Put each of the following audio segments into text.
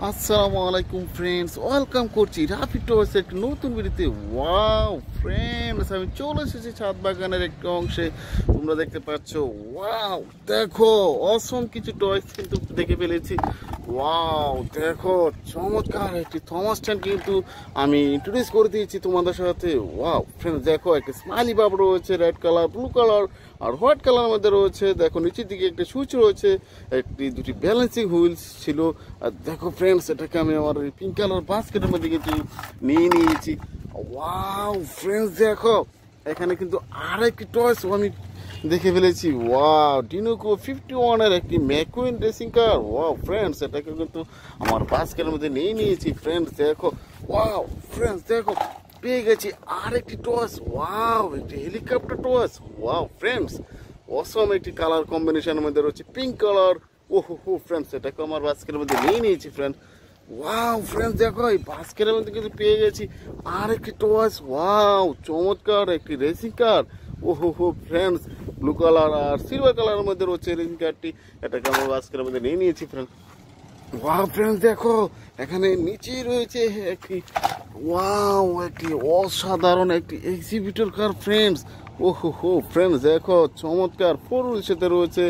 আসসালামু আলাইকুম friends, welcome করছি রাফি টয়েস একটি নতুন ভিডিওতে। ওয়াও ফ্রেন্ডস, আমি চলে এসেছি ছাদ বাগানের একটি অংশে। তোমরা দেখতে পাচ্ছ, ওয়াও দেখো অসম কিছু টয়েস কিন্তু দেখে ফেলেছি। ওয়াও দেখো চমৎকার একটি থমাস ট্যান কিন্তু আমি ইন্ট্রোডিউস করে দিয়েছি তোমাদের সাথে। ওয়াও ফ্রেন্ডস দেখো একটি স্মাইলি বাব রয়েছে, রেড কালার, ব্লু কালার আর হোয়াইট কালার মধ্যে রয়েছে। দেখো নিচের দিকে একটি সুইচ রয়েছে, দুটি ব্যালেন্সিং হুইলস ছিল। আর দেখো ফ্রেন্ডস, এটাকে আমি আমার পিঙ্ক কালার বাস্কেটের মধ্যে কিন্তু নিয়ে নিয়েছি। ওয়াও ফ্রেন্ডস দেখো এখানে কিন্তু আর একটি টয়েস আমি দেখে ফেলেছি। ওয়াও ডিনোকো 51 এর একটি McQueen racing car. Wow friends, এটাকে কিন্তু আমার বাস্কেটের মধ্যে নিয়ে নিয়েছি। ফ্রেন্ডস দেখো, ওয়াও ফ্রেন্ডস দেখো পেয়ে গেছি আর একটি টয়েস। ওয়াও একটি হেলিকপ্টার টয়েস। ওয়াও ফ্রেন্ডস অসম একটি কালার কম্বিনেশনের মধ্যে রয়েছে পিঙ্ক কালার। ওহো ফ্রেন্ডস, এটাকে আমার বাস্কেটের মধ্যে নিয়ে নিয়েছি ফ্রেন্ডস। ওয়াও ফ্রেন্ডস দেখো এই বাস্কেটের মধ্যে কিন্তু পেয়ে গেছি আর একটি টয়েস। ওয়াও চমৎকার একটি রেসিং কার। ওহো ফ্রেন্ডস ব্লু কালার আর সিলভার কালারের মধ্যে রয়েছে রেসিং কারটি। এটাকে আমার বাস্কেটের মধ্যে নিয়ে নিয়েছি ফ্রেন্ডস। ওয়াও ফ্রেন্ডস দেখো এখানে নিচেই রয়েছে একটি, ওয়াও একটি অসাধারণ একটি এক্সিবিটর কার ফ্রেন্ডস। ওহো ফ্রেন্ডস দেখো চমৎকার ফোর হুইলের সাথে রয়েছে,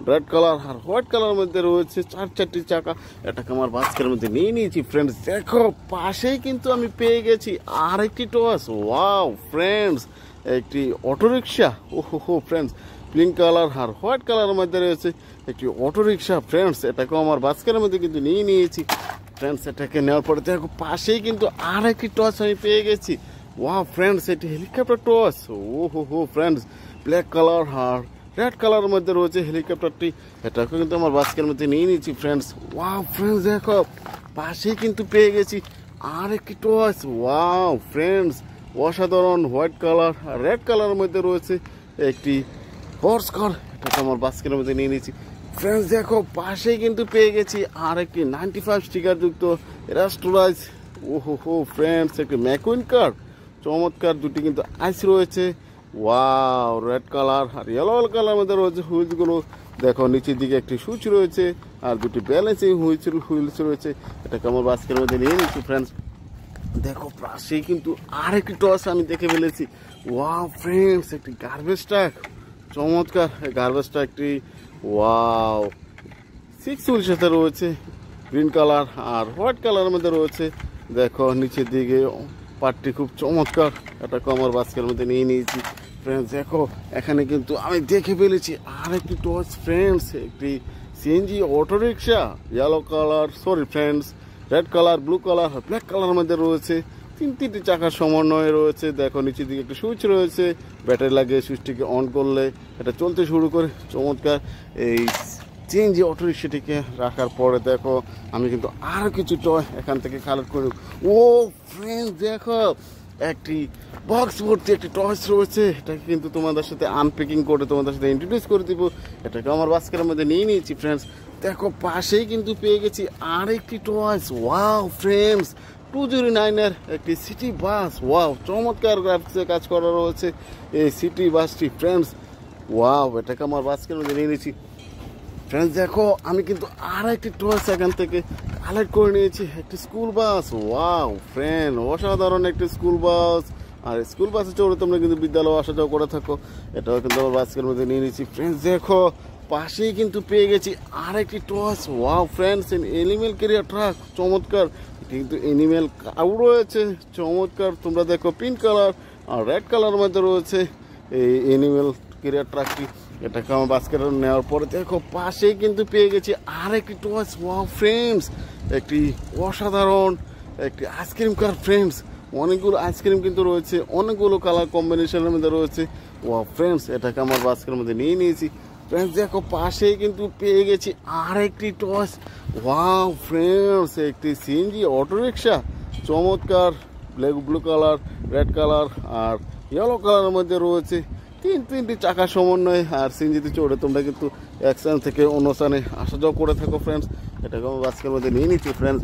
রেড কালার আর হোয়াইট কালার মধ্যে রয়েছে, চারটি চাকা। এটাকে আমার বাস্কেটের মধ্যে নিয়ে নিয়েছি ফ্রেন্ডস। দেখো পাশেই কিন্তু আমি পেয়ে গেছি আর একটি টয়েস। ওয়াও ফ্রেন্ডস একটি অটোরিকশা। ওহো ফ্রেন্ডস পিঙ্ক কালার আর হোয়াইট কালারের মধ্যে রয়েছে একটি অটোরিকশা ফ্রেন্ডস। এটাকেও আমার বাস্কেটের মধ্যে কিন্তু নিয়ে নিয়েছি ফ্রেন্ডস। এটাকে নেওয়ার পরে দেখো পাশেই কিন্তু আর একটি টয়েস আমি পেয়ে গেছি। ওয়াও ফ্রেন্ডস এটি হেলিকপ্টার টয়েস। ওহো ফ্রেন্ডস ব্ল্যাক কালার আর রেড কালারের মধ্যে রয়েছে হেলিকপ্টারটি। এটাকে কিন্তু আমার বাস্কেটের মধ্যে নিয়ে নিয়েছি ফ্রেন্ডস। ওয়াও ফ্রেন্ডস দেখো পাশেই কিন্তু পেয়ে গেছি আর একটি টয়েস। ওয়াও ফ্রেন্ডস অসাধারণ হোয়াইট কালার আর রেড কালারের মধ্যে রয়েছে একটি হর্স কার। এটাকে আমার বাস্কেটের মধ্যে নিয়ে নিয়েছি ফ্রেন্ডস। দেখো পাশেই কিন্তু পেয়ে গেছি আর একটি 95 স্টিকার যুক্ত রাস্টোরাইজ। ওহো ফ্রেন্ডস একটি ম্যাকুইন কার। চমৎকার দুটি কিন্তু আইস রয়েছে। ওয়াও রেড কালার আর ইয়েলো কালার মধ্যে রয়েছে হুইলসগুলো। দেখো নিচের দিকে একটি সুইচ রয়েছে আর দুটি ব্যালেন্সিং হুইলস রয়েছে। এটাকে আমার বাস্কেটের মধ্যে নিয়ে নিচ্ছি ফ্রেন্ডস। দেখো পাশেই কিন্তু আর একটি টস আমি দেখে ফেলেছি। ওয়াও ফ্রেন্ডস একটি গার্বেজ ট্রাক। চমৎকার গার্বেজ ট্রাকটি। ওয়াও 6 হুইলের সাথে রয়েছে, গ্রিন কালার আর হোয়াইট কালারের মধ্যে রয়েছে। দেখো নিচের দিকে পার্টটি খুব চমৎকার। এটাকে আমার বাস্কেটের মধ্যে নিয়ে নিয়েছি ফ্রেন্ডস। দেখো এখানে কিন্তু আমি দেখে ফেলেছি আর একটি টয়েস ফ্রেন্ডস, একটি CNG autorickshaw. Yellow colour friends red colour, blue colour আর ব্ল্যাক কালারের মধ্যে রয়েছে। তিনটি চাকার সমন্বয়ে রয়েছে। দেখো নিচের দিকে একটা সুইচ রয়েছে, ব্যাটারি লাগিয়ে সুইচটিকে অন করলে এটা চলতে শুরু করে। চমৎকার এই সিএনজি অটোরিকশাটিকে রাখার পরে দেখো আমি কিন্তু আরও কিছু টয় এখান থেকে কালেক্ট করি। ও ফ্রেন্ডস দেখো একটি বক্স ভর্তি একটি টয়েস রয়েছে। এটাকে কিন্তু তোমাদের সাথে আনপ্যাকিং করে তোমাদের সাথে ইন্ট্রোডিউস করে দিব। এটাকে আমার বাস্কেটের মধ্যে নিয়ে নিয়েছি ফ্রেন্ডস। দেখো পাশেই কিন্তু পেয়ে গেছি আর একটি টয়েস। ওয়াও ফ্রেন্ডস 209 এর একটি সিটি বাস। ওয়াও চমৎকার গ্রাফিক্সে কাজ করা রয়েছে এই সিটি বাসটি ফ্রেন্ডস। ওয়াও এটাকে আমার বাস্কেটের মধ্যে নিয়ে নিয়েছি ফ্রেন্ডস। দেখো আমি কিন্তু আর একটি টয়েস এখান থেকে কালেক্ট করে নিয়েছি, একটি স্কুল বাস। ওয়াও ফ্রেন্ড অসাধারণ একটি স্কুল বাস। আর স্কুল বাসে চড়ে তোমরা কিন্তু বিদ্যালয়ে আসা যাওয়া করে থাকো। এটাও কিন্তু আমার বাস্কেটের মধ্যে নিয়ে নিয়েছি ফ্রেন্ডস। দেখো পাশেই কিন্তু পেয়ে গেছি আর একটি toys. Wow friends animal carrier truck. চমৎকার কিন্তু এনিমেল কাউ রয়েছে। চমৎকার তোমরা দেখো পিঙ্ক কালার আর রেড কালার মধ্যে রয়েছে এই এনিমেল ক্যারিয়ার ট্রাকটি। এটাকে আমার বাস্কেটে নেওয়ার পরে দেখো পাশেই কিন্তু পেয়ে গেছি আর একটি টয়েস। ওয়াও ফ্রেন্ডস একটি অসাধারণ একটি আইসক্রিম কার ফ্রেন্ডস। অনেকগুলো আইসক্রিম কিন্তু রয়েছে, অনেকগুলো কালার কম্বিনেশনের মধ্যে রয়েছে। ওয়াও ফ্রেন্ডস এটাকে আমার বাস্কেটের মধ্যে নিয়ে নিয়েছি ফ্রেন্ডস। দেখো পাশেই কিন্তু পেয়ে গেছি আর একটি টয়েস। ওয়াও ফ্রেন্ডস একটি সিএনজি অটোরিকশা। চমৎকার ব্লু কালার, রেড কালার আর ইয়েলো কালারের মধ্যে রয়েছে। তিনটি চাকা সমন্বয়। আর সিএনজিতে চড়ে তোমরা কিন্তু এক স্থান থেকে অন্য স্থানে আসা যাওয়া করে থাকো ফ্রেন্ডস। এটাকে আমার বাস্কেটের মধ্যে নিয়ে নিচ্ছি ফ্রেন্ডস।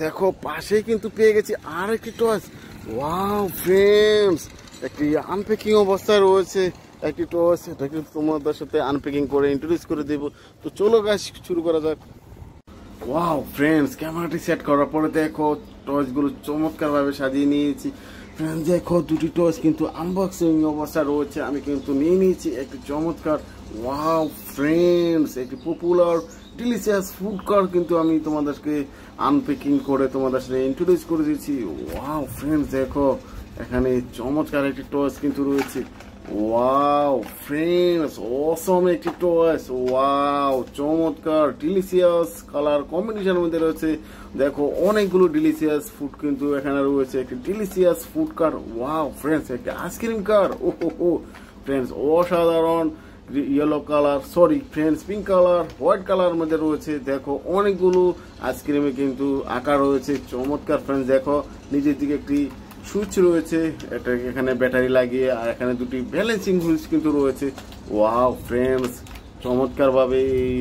দেখো পাশেই কিন্তু পেয়ে গেছি আর একটি টয়েস। ওয়াও ফ্রেন্ডস একটি আনপ্যাকিং অবস্থায় রয়েছে একটি টয়েস। এটাকে তোমাদের সাথে আনপ্যাকিং করে ইন্ট্রোডিউস করে দেবো। তো চলো গাইস শুরু করা যাক। ওয়াও ফ্রেন্ডস, ক্যামেরাটি সেট করার পরে দেখো টয়েসগুলো চমৎকারভাবে সাজিয়ে নিয়েছি। ফ্রেন্ডস দেখো দুটি টয়েস কিন্তু আনবক্সিং অবস্থা রয়েছে, আমি কিন্তু নিয়ে নিয়েছি একটি চমৎকার ওয়াও ফ্রেন্ডস একটি পপুলার ডিলিশিয়াস ফুড কার কিন্তু আমি তোমাদেরকে আনপ্যাকিং করে তোমাদের সাথে ইন্ট্রোডিউস করে দিয়েছি। ওয়াও ফ্রেন্ডস দেখো এখানে চমৎকার একটি টয়েস কিন্তু রয়েছে। ওয়াও ফ্রেন্ডস অসম একটি টয়েস, ওয়াও চমৎকার ডিলিশিয়াস কালার কম্বিনেশনের মধ্যে রয়েছে। দেখো অনেকগুলো ডিলিশিয়াস ফুড কিন্তু এখানে রয়েছে, একটি ডিলিশিয়াস ফুড কার। ওয়াও ফ্রেন্ডস একটি আইসক্রিম কার, ও ফ্রেন্ডস অসাধারণ yellow colour, sorry friends pink colour, white colour মধ্যে রয়েছে। দেখো অনেকগুলো আইসক্রিমে কিন্তু আকার রয়েছে, চমৎকার ফ্রেন্ডস। দেখো নিচের দিকে একটি সুইচ রয়েছে, এটা এখানে ব্যাটারি লাগিয়ে, আর এখানে দুটি ব্যালেন্সিং হুইলস কিন্তু রয়েছে। ওয়াও ফ্রেন্ডস চমৎকার ভাবে এই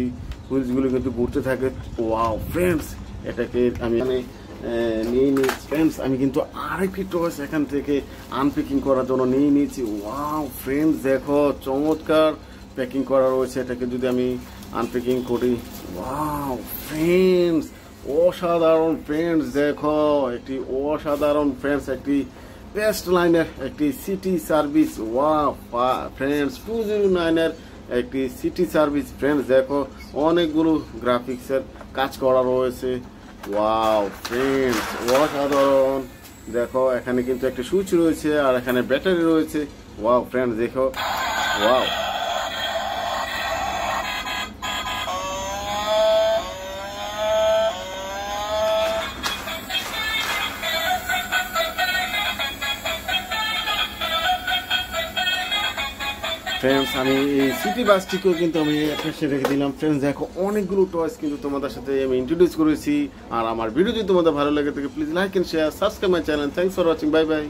হুইলসগুলো কিন্তু ঘুরতে থাকে। ওয়াও ফ্রেন্ডস এটাকে আমি নিয়ে নিয়েছি ফ্রেন্ডস, আমি কিন্তু আরেকটি টয়েস এখান থেকে আনপ্যাকিং করার জন্য নিয়ে নিয়েছি। ওয়াও ফ্রেন্ডস দেখো চমৎকার প্যাকিং করা রয়েছে, এটাকে যদি আমি আনপ্যাকিং করি, ওয়াও ফ্রেন্ডস অসাধারণ ফ্রেন্ডস। দেখো একটি অসাধারণ ফ্রেন্ডস একটি বেস্ট লাইনের একটি সিটি সার্ভিস। ওয়াও ফ্রেন্ডস 209 একটি সিটি সার্ভিস ফ্রেন্ডস। দেখো অনেকগুলো গ্রাফিক্সের কাজ করা রয়েছে। ওয়াও ফ্রেন্ডস অসাধারণ। দেখো এখানে কিন্তু একটা সুইচ রয়েছে, আর এখানে ব্যাটারি রয়েছে। ওয়াও ফ্রেন্ডস দেখো, ওয়াও ফ্রেন্ডস আমি এই সিটি বাসটিকেও কিন্তু আমি পাশে রেখে দিলাম। ফ্রেন্ডস দেখো অনেকগুলো টয়েস কিন্তু তোমাদের সাথে আমি ইন্ট্রোডিউস করেছি। আর আমার ভিডিও যদি তোমাদের ভালো লাগে থাকে please like and share, subscribe my channel. Thanks for watching, bye by.